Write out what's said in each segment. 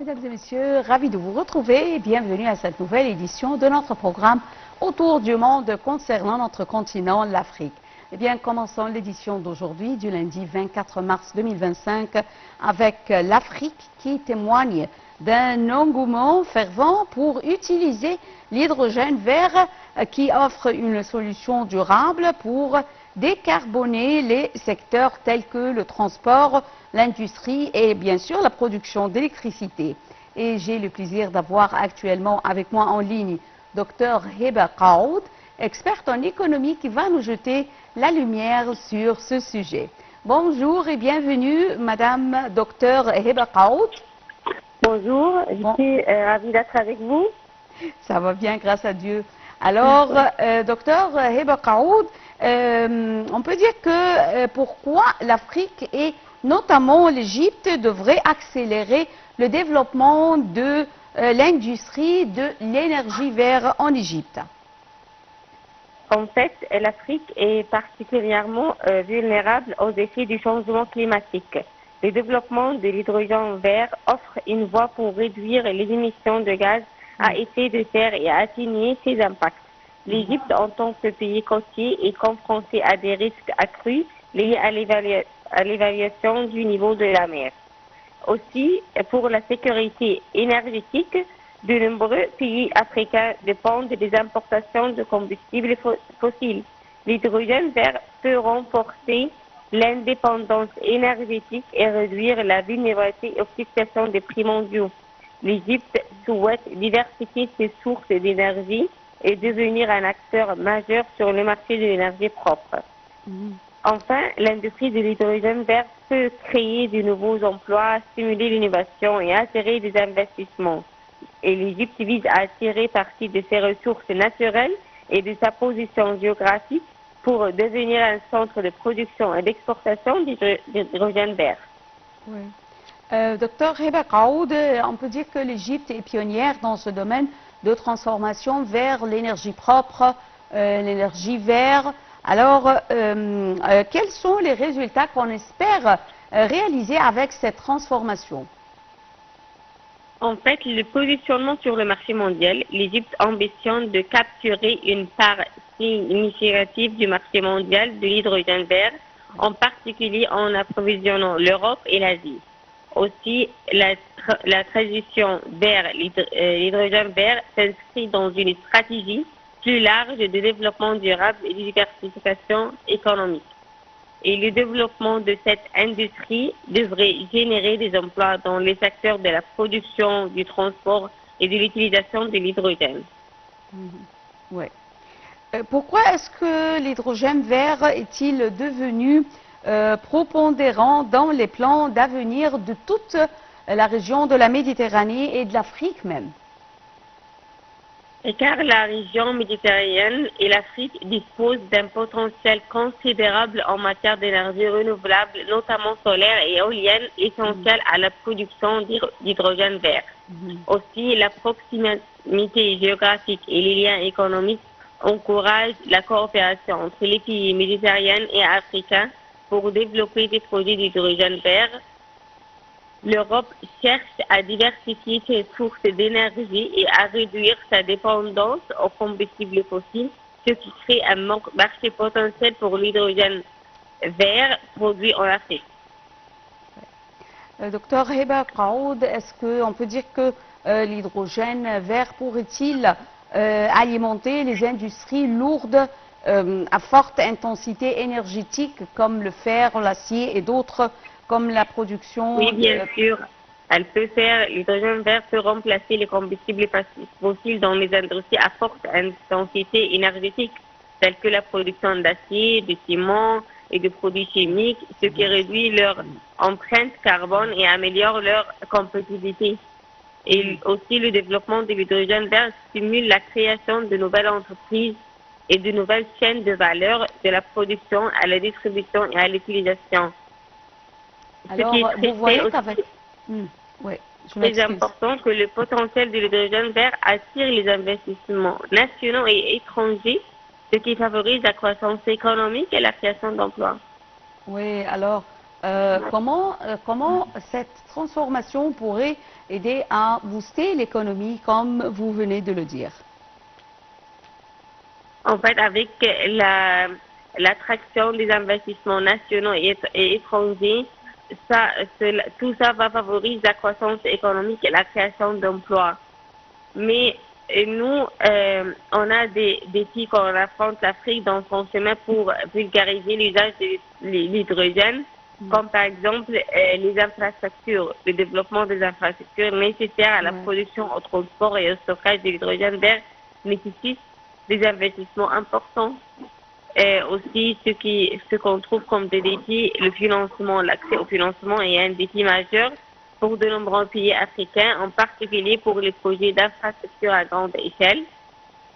Mesdames et messieurs, ravi de vous retrouver et bienvenue à cette nouvelle édition de notre programme Autour du monde concernant notre continent, l'Afrique. Eh bien, commençons l'édition d'aujourd'hui, du lundi 24 mars 2025, avec l'Afrique qui témoigne d'un engouement fervent pour utiliser l'hydrogène vert qui offre une solution durable pour décarboner les secteurs tels que le transport, l'industrie et bien sûr la production d'électricité. Et j'ai le plaisir d'avoir actuellement avec moi en ligne Dr Heba Qaoud, experte en économie qui va nous jeter la lumière sur ce sujet. Bonjour et bienvenue Madame Dr Heba Qaoud. Bonjour, je suis ravie d'être avec vous. Ça va bien, grâce à Dieu. Alors, Dr Heba Qaoud, on peut dire que pourquoi l'Afrique et notamment l'Égypte devraient accélérer le développement de l'industrie de l'énergie verte en Égypte? En fait, l'Afrique est particulièrement vulnérable aux effets du changement climatique. Le développement de l'hydrogène vert offre une voie pour réduire les émissions de gaz à effet de serre et atténuer ses impacts. L'Égypte, en tant que pays côtier, est confrontée à des risques accrus liés à l'évaluation du niveau de la mer. Aussi, pour la sécurité énergétique, de nombreux pays africains dépendent des importations de combustibles fossiles. L'hydrogène vert peut renforcer l'indépendance énergétique et réduire la vulnérabilité aux fluctuations des prix mondiaux. L'Égypte souhaite diversifier ses sources d'énergie et devenir un acteur majeur sur le marché de l'énergie propre. Enfin, l'industrie de l'hydrogène vert peut créer de nouveaux emplois, stimuler l'innovation et attirer des investissements. Et l'Égypte vise à tirer parti de ses ressources naturelles et de sa position géographique pour devenir un centre de production et d'exportation d'hydrogène vert. Oui. Docteur Heba Qaoud, on peut dire que l'Égypte est pionnière dans ce domaine de transformation vers l'énergie propre, l'énergie verte. Alors, quels sont les résultats qu'on espère réaliser avec cette transformation? En fait, le positionnement sur le marché mondial, l'Égypte ambitionne de capturer une part significative du marché mondial de l'hydrogène vert, en particulier en approvisionnant l'Europe et l'Asie. Aussi, la transition vers l'hydrogène vert s'inscrit dans une stratégie plus large de développement durable et de diversification économique. Et le développement de cette industrie devrait générer des emplois dans les secteurs de la production, du transport et de l'utilisation de l'hydrogène. Oui. Pourquoi est-ce que l'hydrogène vert est-il devenu prépondérant dans les plans d'avenir de toute la région de la Méditerranée et de l'Afrique même? Car la région méditerranéenne et l'Afrique disposent d'un potentiel considérable en matière d'énergie renouvelable, notamment solaire et éolienne, essentiel à la production d'hydrogène vert. Aussi, la proximité géographique et les liens économiques encouragent la coopération entre les pays méditerranéens et africains pour développer des projets d'hydrogène vert. L'Europe cherche à diversifier ses sources d'énergie et à réduire sa dépendance aux combustibles fossiles, ce qui crée un marché potentiel pour l'hydrogène vert produit en Afrique. Docteur Heba Qaoud, est-ce qu'on peut dire que l'hydrogène vert pourrait-il alimenter les industries lourdes à forte intensité énergétique comme le fer, l'acier et d'autres comme la production? Oui, bien sûr. L'hydrogène vert peut remplacer les combustibles fossiles dans les industries à forte intensité énergétique, telles que la production d'acier, de ciment et de produits chimiques, ce qui réduit leur empreinte carbone et améliore leur compétitivité. Et aussi, le développement de l'hydrogène vert stimule la création de nouvelles entreprises et de nouvelles chaînes de valeur de la production à la distribution et à l'utilisation. Alors, vous voyez qu'avec... C'est important que le potentiel de l'hydrogène vert attire les investissements nationaux et étrangers, ce qui favorise la croissance économique et la création d'emplois. Oui, alors, comment cette transformation pourrait aider à booster l'économie, comme vous venez de le dire? En fait, avec l'attraction des investissements nationaux et étrangers, tout ça va favoriser la croissance économique et la création d'emplois. Mais nous, on a des défis qu'on affronte l'Afrique dans son chemin pour vulgariser l'usage de l'hydrogène, comme par exemple les infrastructures, le développement des infrastructures nécessaires à la production, au transport et au stockage de l'hydrogène vert nécessite des investissements importants. Aussi, ce qu'on trouve comme des défis, le financement, l'accès au financement est un défi majeur pour de nombreux pays africains, en particulier pour les projets d'infrastructures à grande échelle.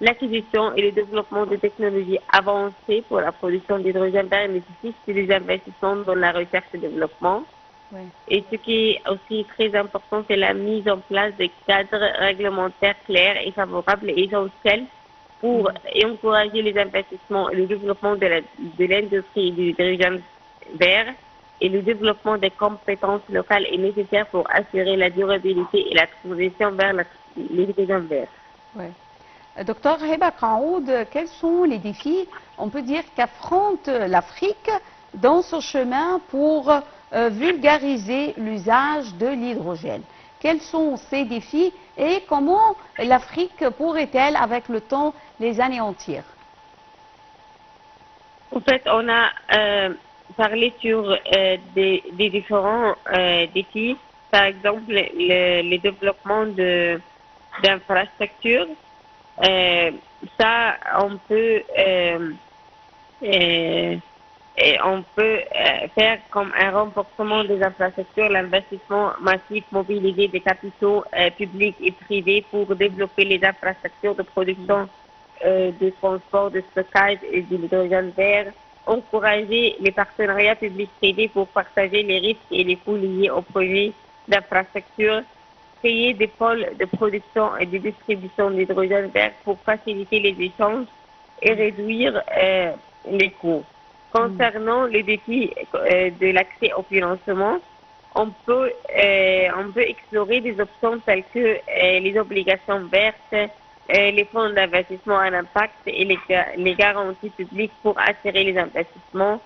L'acquisition et le développement de technologies avancées pour la production d'hydrogène vert nécessitent des investissements dans la recherche et développement. Oui. Et ce qui est aussi très important, c'est la mise en place de cadres réglementaires clairs et favorables et essentiels pour encourager les investissements et le développement de l'industrie de l'hydrogène vert, et le développement des compétences locales est nécessaire pour assurer la durabilité et la transition vers l'hydrogène vert. Oui. Docteur Heba Kaoud, quels sont les défis, on peut dire, qu'affronte l'Afrique dans ce chemin pour vulgariser l'usage de l'hydrogène? Quels sont ces défis et comment l'Afrique pourrait-elle, avec le temps, les anéantir? En fait, on a parlé sur des différents défis, par exemple le développement d'infrastructures. Ça, on peut faire comme un renforcement des infrastructures, l'investissement massif, mobiliser des capitaux publics et privés pour développer les infrastructures de production, de transport, de stockage et de l'hydrogène vert, encourager les partenariats publics-privés pour partager les risques et les coûts liés aux projets d'infrastructure, créer des pôles de production et de distribution d'hydrogène vert pour faciliter les échanges et réduire les coûts. Concernant les défis de l'accès au financement, on peut explorer des options telles que les obligations vertes, les fonds d'investissement à l'impact et les garanties publiques pour attirer les investissements,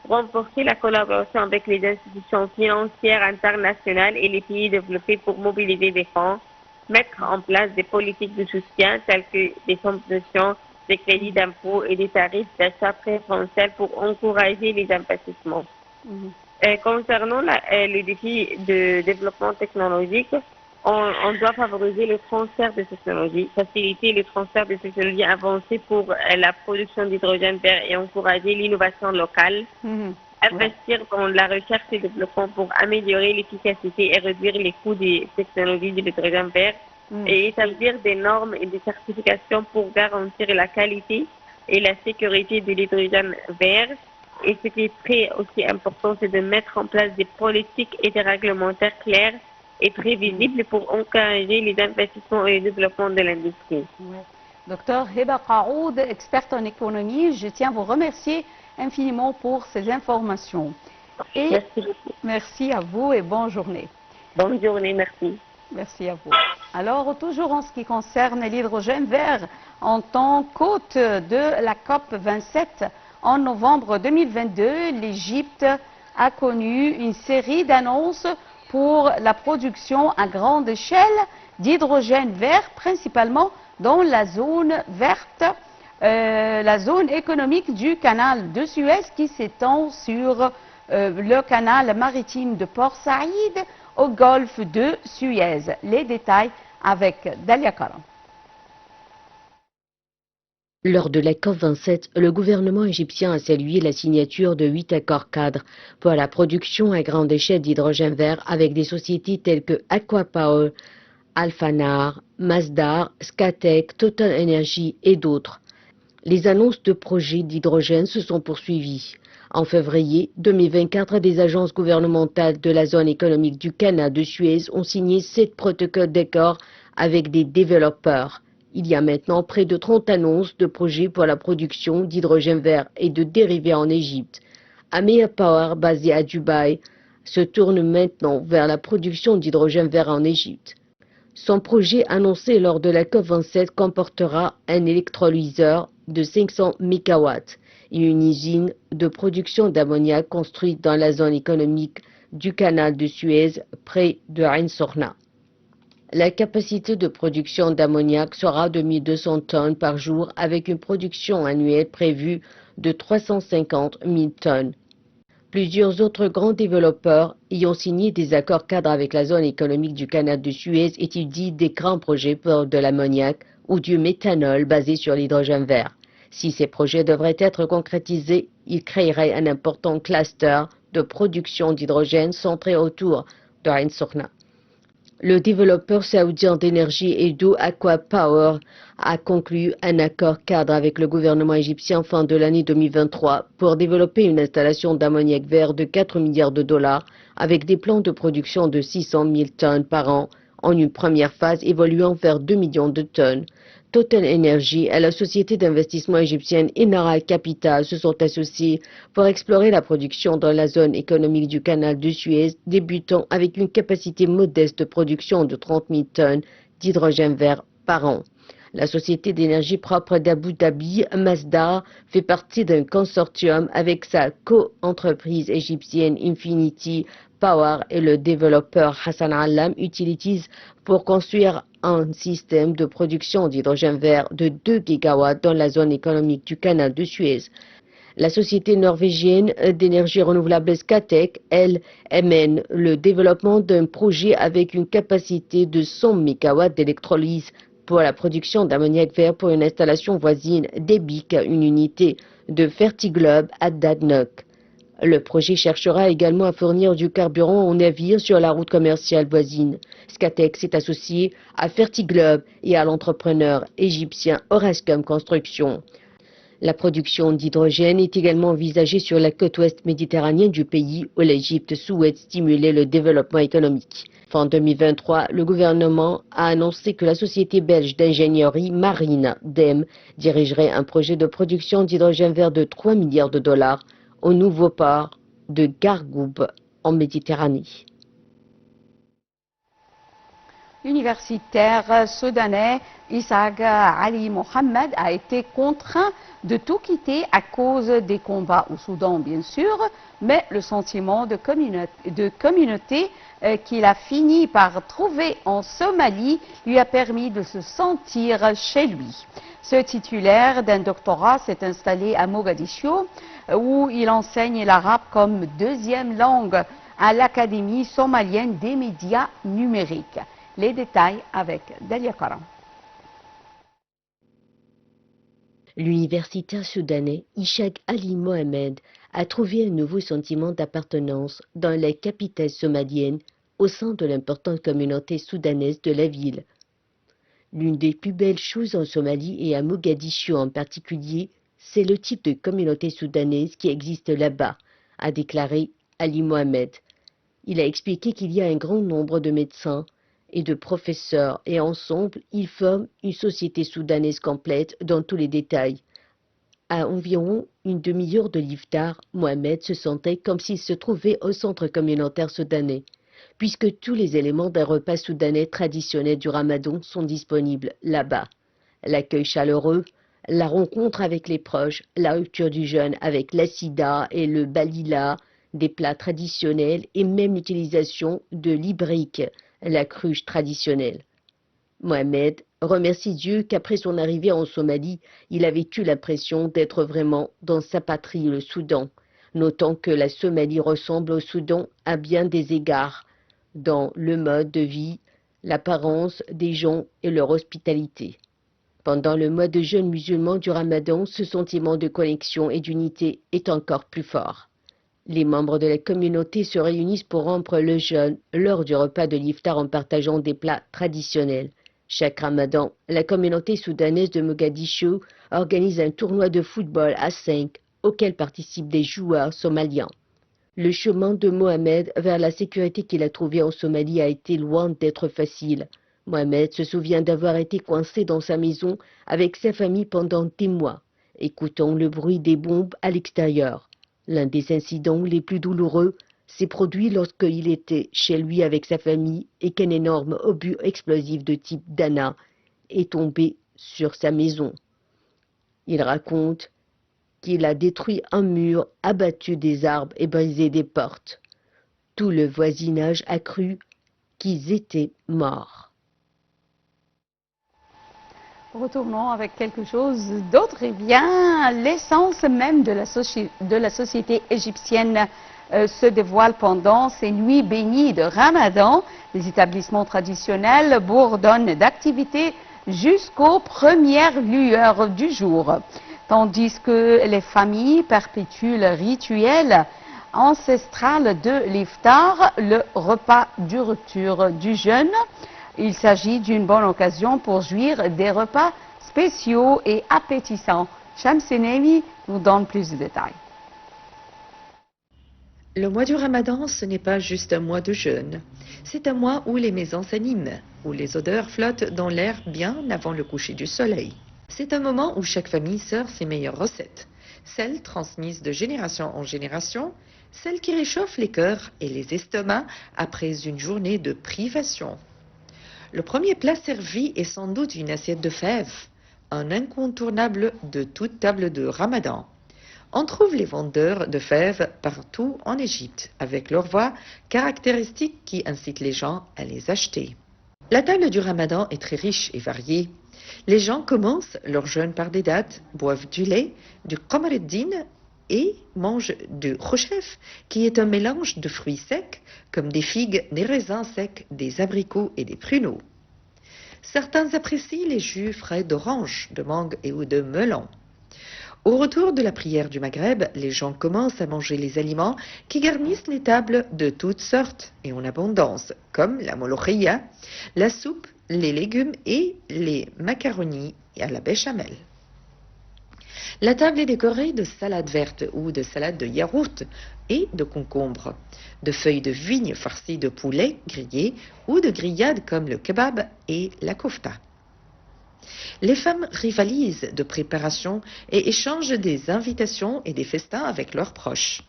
renforcer la collaboration avec les institutions financières internationales et les pays développés pour mobiliser des fonds, mettre en place des politiques de soutien telles que des subventions, des crédits d'impôt et des tarifs d'achat préférentiels pour encourager les investissements. Concernant les défis de développement technologique, on doit favoriser le transfert de technologies, faciliter le transfert de technologies avancées pour la production d'hydrogène vert et encourager l'innovation locale, investir dans la recherche et le développement pour améliorer l'efficacité et réduire les coûts des technologies de l'hydrogène vert, et établir des normes et des certifications pour garantir la qualité et la sécurité de l'hydrogène vert. Et ce qui est très aussi important, c'est de mettre en place des politiques et des réglementaires clairs et prévisibles pour encourager les investissements et le développement de l'industrie. Oui. Docteur Heba Kaoud, experte en économie, je tiens à vous remercier infiniment pour ces informations. Et merci à vous et bonne journée. Bonne journée, merci. Merci à vous. Alors, toujours en ce qui concerne l'hydrogène vert, en tant qu'hôte de la COP 27 en novembre 2022, l'Égypte a connu une série d'annonces pour la production à grande échelle d'hydrogène vert, principalement dans la zone verte, la zone économique du canal de Suez qui s'étend sur le canal maritime de Port Saïd au golfe de Suez. Les détails avec Dalia Karam. Lors de la COP27, le gouvernement égyptien a salué la signature de 8 accords cadres pour la production à grande échelle d'hydrogène vert avec des sociétés telles que Aquapower, Alphanar, Masdar, Scatec, Total Energy et d'autres. Les annonces de projets d'hydrogène se sont poursuivies. En février 2024, des agences gouvernementales de la zone économique du canal de Suez ont signé 7 protocoles d'accord avec des développeurs. Il y a maintenant près de 30 annonces de projets pour la production d'hydrogène vert et de dérivés en Égypte. Amir Power, basé à Dubaï, se tourne maintenant vers la production d'hydrogène vert en Égypte. Son projet annoncé lors de la COP27 comportera un électrolyseur de 500 MW et une usine de production d'ammoniac construite dans la zone économique du canal de Suez près de Ain Sorna. La capacité de production d'ammoniac sera de 1200 tonnes par jour avec une production annuelle prévue de 350 000 tonnes. Plusieurs autres grands développeurs ayant signé des accords cadres avec la zone économique du canal de Suez étudient des grands projets pour de l'ammoniac ou du méthanol basé sur l'hydrogène vert. Si ces projets devraient être concrétisés, ils créeraient un important cluster de production d'hydrogène centré autour de Ain Sorna. Le développeur saoudien d'énergie et d'eau Aqua Power a conclu un accord cadre avec le gouvernement égyptien fin de l'année 2023 pour développer une installation d'ammoniac vert de 4 milliards de dollars avec des plans de production de 600 000 tonnes par an en une première phase évoluant vers 2 millions de tonnes. Total Energy et la société d'investissement égyptienne Enara Capital se sont associés pour explorer la production dans la zone économique du canal de Suez, débutant avec une capacité modeste de production de 30 000 tonnes d'hydrogène vert par an. La société d'énergie propre d'Abu Dhabi, Masdar, fait partie d'un consortium avec sa co-entreprise égyptienne Infinity Power et le développeur Hassan Allam Utilities pour construire un système de production d'hydrogène vert de 2 gigawatts dans la zone économique du canal de Suez. La société norvégienne d'énergie renouvelable Scatec, elle, mène le développement d'un projet avec une capacité de 100 MW d'électrolyse pour la production d'ammoniac vert pour une installation voisine d'EBIC, une unité de Fertiglobe à Dadnok. Le projet cherchera également à fournir du carburant aux navires sur la route commerciale voisine. Scatec s'est associé à Fertiglobe et à l'entrepreneur égyptien Orascom Construction. La production d'hydrogène est également envisagée sur la côte ouest méditerranéenne du pays où l'Égypte souhaite stimuler le développement économique. Fin 2023, le gouvernement a annoncé que la société belge d'ingénierie marine, DEM, dirigerait un projet de production d'hydrogène vert de 3 milliards de dollars au nouveau port de Gargoub en Méditerranée. L'universitaire soudanais Isaac Ali Mohamed a été contraint de tout quitter à cause des combats au Soudan, bien sûr, mais le sentiment de communauté qu'il a fini par trouver en Somalie lui a permis de se sentir chez lui. Ce titulaire d'un doctorat s'est installé à Mogadiscio, où il enseigne l'arabe comme deuxième langue à l'Académie somalienne des médias numériques. Les détails avec Dalia Karam. L'universitaire soudanais Ishaq Ali Mohamed a trouvé un nouveau sentiment d'appartenance dans la capitale somalienne au sein de l'importante communauté soudanaise de la ville. L'une des plus belles choses en Somalie et à Mogadiscio en particulier, c'est le type de communauté soudanaise qui existe là-bas, a déclaré Ali Mohamed. Il a expliqué qu'il y a un grand nombre de médecins et de professeurs et ensemble, ils forment une société soudanaise complète dans tous les détails. À environ une demi-heure de l'iftar, Mohamed se sentait comme s'il se trouvait au centre communautaire soudanais, puisque tous les éléments d'un repas soudanais traditionnel du Ramadan sont disponibles là-bas. L'accueil chaleureux, la rencontre avec les proches, la rupture du jeûne avec l'assida et le balila, des plats traditionnels et même l'utilisation de l'ibrique, la cruche traditionnelle. Mohamed remercie Dieu qu'après son arrivée en Somalie, il avait eu l'impression d'être vraiment dans sa patrie, le Soudan, notant que la Somalie ressemble au Soudan à bien des égards, dans le mode de vie, l'apparence des gens et leur hospitalité. Pendant le mois de jeûne musulman du Ramadan, ce sentiment de connexion et d'unité est encore plus fort. Les membres de la communauté se réunissent pour rompre le jeûne lors du repas de l'iftar en partageant des plats traditionnels. Chaque Ramadan, la communauté soudanaise de Mogadiscio organise un tournoi de football à 5 auquel participent des joueurs somaliens. Le chemin de Mohamed vers la sécurité qu'il a trouvée en Somalie a été loin d'être facile. Mohamed se souvient d'avoir été coincé dans sa maison avec sa famille pendant des mois, écoutant le bruit des bombes à l'extérieur. L'un des incidents les plus douloureux, s'est produit lorsqu'il était chez lui avec sa famille et qu'un énorme obus explosif de type Dana est tombé sur sa maison. Il raconte qu'il a détruit un mur, abattu des arbres et brisé des portes. Tout le voisinage a cru qu'ils étaient morts. Retournons avec quelque chose d'autre. Eh bien, l'essence même de la société égyptienne se dévoile pendant ces nuits bénies de Ramadan. Les établissements traditionnels bourdonnent d'activités jusqu'aux premières lueurs du jour, tandis que les familles perpétuent le rituel ancestral de l'iftar, le repas du rupture du jeûne. Il s'agit d'une bonne occasion pour jouir des repas spéciaux et appétissants. Shamsenemi nous donne plus de détails. Le mois du Ramadan, ce n'est pas juste un mois de jeûne. C'est un mois où les maisons s'animent, où les odeurs flottent dans l'air bien avant le coucher du soleil. C'est un moment où chaque famille sort ses meilleures recettes, celles transmises de génération en génération, celles qui réchauffent les cœurs et les estomacs après une journée de privation. Le premier plat servi est sans doute une assiette de fèves, un incontournable de toute table de Ramadan. On trouve les vendeurs de fèves partout en Égypte, avec leur voix caractéristique qui incite les gens à les acheter. La table du Ramadan est très riche et variée. Les gens commencent leur jeûne par des dates, boivent du lait, du qamar ad-din et mangent du khochef, qui est un mélange de fruits secs, comme des figues, des raisins secs, des abricots et des pruneaux. Certains apprécient les jus frais d'orange, de mangue et ou de melon. Au retour de la prière du Maghreb, les gens commencent à manger les aliments qui garnissent les tables de toutes sortes et en abondance, comme la molokhia, la soupe, les légumes et les macaronis à la béchamel. La table est décorée de salade verte ou de salade de yaourt et de concombres, de feuilles de vigne farcies de poulet grillé ou de grillades comme le kebab et la kofta. Les femmes rivalisent de préparation et échangent des invitations et des festins avec leurs proches.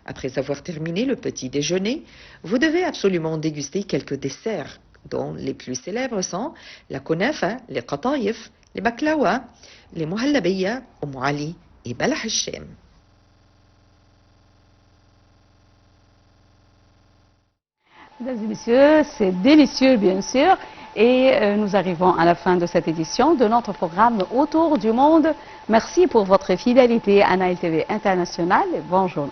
Après avoir terminé le petit déjeuner, vous devez absolument déguster quelques desserts, dont les plus célèbres sont la kunafa, les qatayif, les baklawa, les muhallabiya, Ali et balah al-Shem. Mesdames et messieurs, c'est délicieux bien sûr. Et nous arrivons à la fin de cette édition de notre programme Autour du monde. Merci pour votre fidélité à Nile TV International et bonne journée.